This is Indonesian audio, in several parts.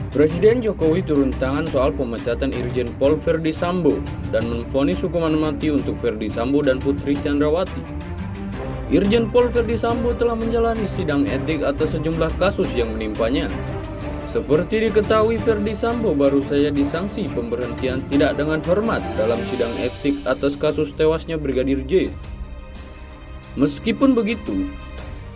Presiden Jokowi turun tangan soal pemecatan Irjen Pol Verdi Sambo dan memvonis hukuman mati untuk Verdi Sambo dan Putri Chandrawati. Irjen Pol Verdi Sambo telah menjalani sidang etik atas sejumlah kasus yang menimpanya. Seperti diketahui, Verdi Sambo baru saja disanksi pemberhentian tidak dengan hormat dalam sidang etik atas kasus tewasnya Brigadir J. Meskipun begitu,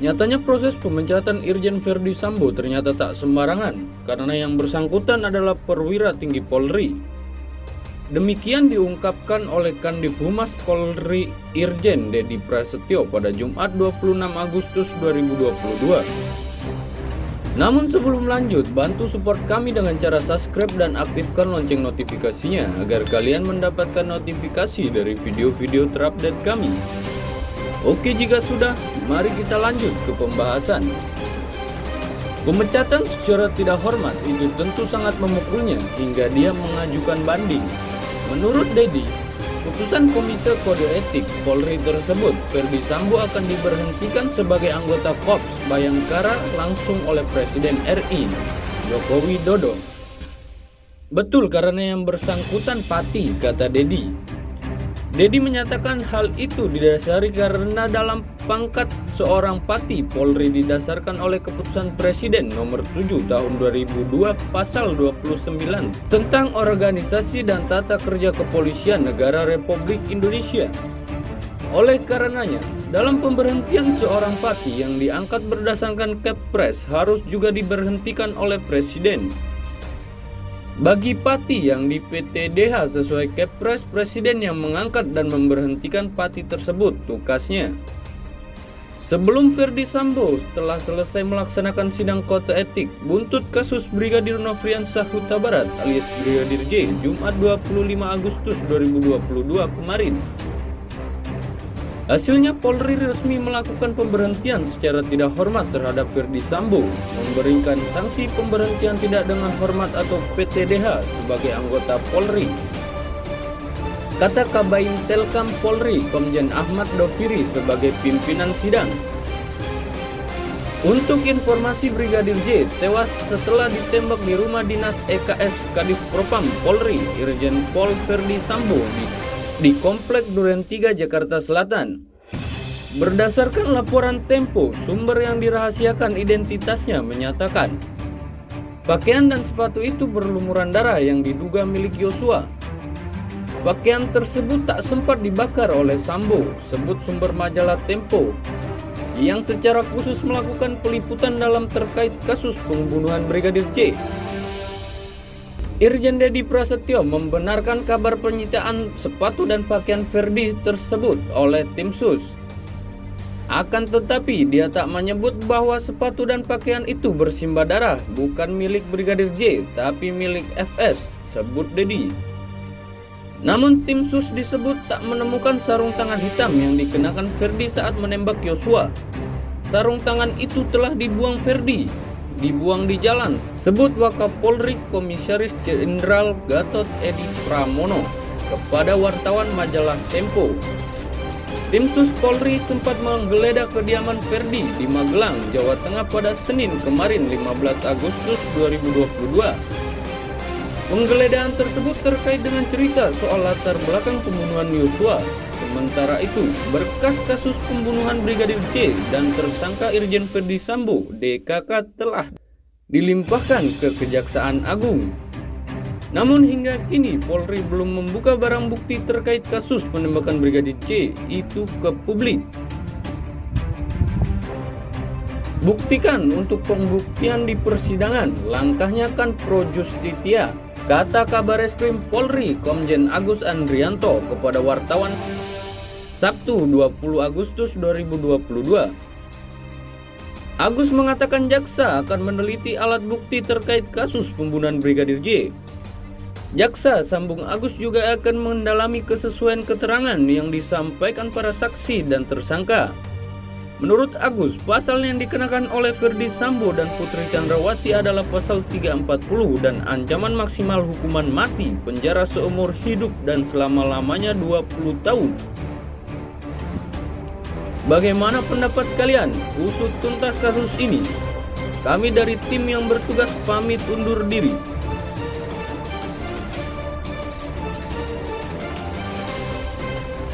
nyatanya proses pemecatan Irjen Verdi Sambo ternyata tak sembarangan karena yang bersangkutan adalah perwira tinggi Polri. Demikian diungkapkan oleh Kandiv Humas Polri Irjen Dedi Prasetyo pada Jumat 26 Agustus 2022. Namun sebelum lanjut, bantu support kami dengan cara subscribe dan aktifkan lonceng notifikasinya agar kalian mendapatkan notifikasi dari video-video terupdate kami. Oke, jika sudah, mari kita lanjut ke pembahasan. Pemecatan secara tidak hormat itu tentu sangat memukulnya hingga dia mengajukan banding. Menurut Dedi, putusan Komite Kode Etik Polri tersebut, Verdi Sambo akan diberhentikan sebagai anggota Korps Bayangkara langsung oleh Presiden RI Joko Widodo. Betul, karena yang bersangkutan pati, kata Dedi. Dedi menyatakan hal itu didasari karena dalam pangkat seorang pati Polri didasarkan oleh keputusan Presiden nomor 7 tahun 2002 pasal 29 tentang organisasi dan tata kerja kepolisian negara Republik Indonesia. Oleh karenanya, dalam pemberhentian seorang pati yang diangkat berdasarkan Kepres harus juga diberhentikan oleh Presiden. Bagi pati yang di PTDH sesuai Kepres, Presiden yang mengangkat dan memberhentikan pati tersebut, tukasnya. Sebelum Verdi Sambo telah selesai melaksanakan sidang kode etik buntut kasus Brigadir Nofriansah Huta Barat alias Brigadir J Jumat 25 Agustus 2022 kemarin. Hasilnya Polri resmi melakukan pemberhentian secara tidak hormat terhadap Verdi Sambo, memberikan sanksi pemberhentian tidak dengan hormat atau PTDH sebagai anggota Polri. Kata Kabain Telkam Polri, Komjen Ahmad Doviri sebagai pimpinan sidang. Untuk informasi, Brigadir J tewas setelah ditembak di rumah dinas EKS Kadif Propam Polri, Irjen Pol Verdi Sambo di Komplek Duren 3 Jakarta Selatan. Berdasarkan laporan Tempo, sumber yang dirahasiakan identitasnya menyatakan pakaian dan sepatu itu berlumuran darah yang diduga milik Yosua. Pakaian tersebut tak sempat dibakar oleh Sambo, sebut sumber majalah Tempo, yang secara khusus melakukan peliputan dalam terkait kasus pembunuhan Brigadir J. Irjen Dedi Prasetyo membenarkan kabar penyitaan sepatu dan pakaian Verdi tersebut oleh tim sus. Akan tetapi dia tak menyebut bahwa sepatu dan pakaian itu bersimbah darah bukan milik Brigadir J tapi milik FS, sebut Dedi. Namun tim sus disebut tak menemukan sarung tangan hitam yang dikenakan Verdi saat menembak Yosua. Sarung tangan itu telah dibuang Verdi. Dibuang di jalan, sebut Wakapolri Komisaris Jenderal Gatot Edi Pramono kepada wartawan majalah Tempo. Tim sus Polri sempat menggeledah kediaman Verdi di Magelang, Jawa Tengah pada Senin kemarin 15 Agustus 2022. Penggeledahan tersebut terkait dengan cerita soal latar belakang pembunuhan Yosua. Sementara itu, berkas kasus pembunuhan Brigadir J dan tersangka Irjen Verdi Sambo (DKK) telah dilimpahkan ke Kejaksaan Agung. Namun hingga kini Polri belum membuka barang bukti terkait kasus penembakan Brigadir J itu ke publik. Buktikan untuk pembuktian di persidangan, langkahnya kan pro justitia, kata Kabareskrim Polri Komjen Agus Andrianto kepada wartawan Sabtu 20 Agustus 2022. Agus mengatakan jaksa akan meneliti alat bukti terkait kasus pembunuhan Brigadir J. Jaksa, sambung Agus, juga akan mendalami kesesuaian keterangan yang disampaikan para saksi dan tersangka. Menurut Agus, pasal yang dikenakan oleh Verdi Sambo dan Putri Chandrawati adalah pasal 340 dan ancaman maksimal hukuman mati, penjara seumur hidup dan selama-lamanya 20 tahun. Bagaimana pendapat kalian? Usut tuntas kasus ini. Kami dari tim yang bertugas pamit undur diri.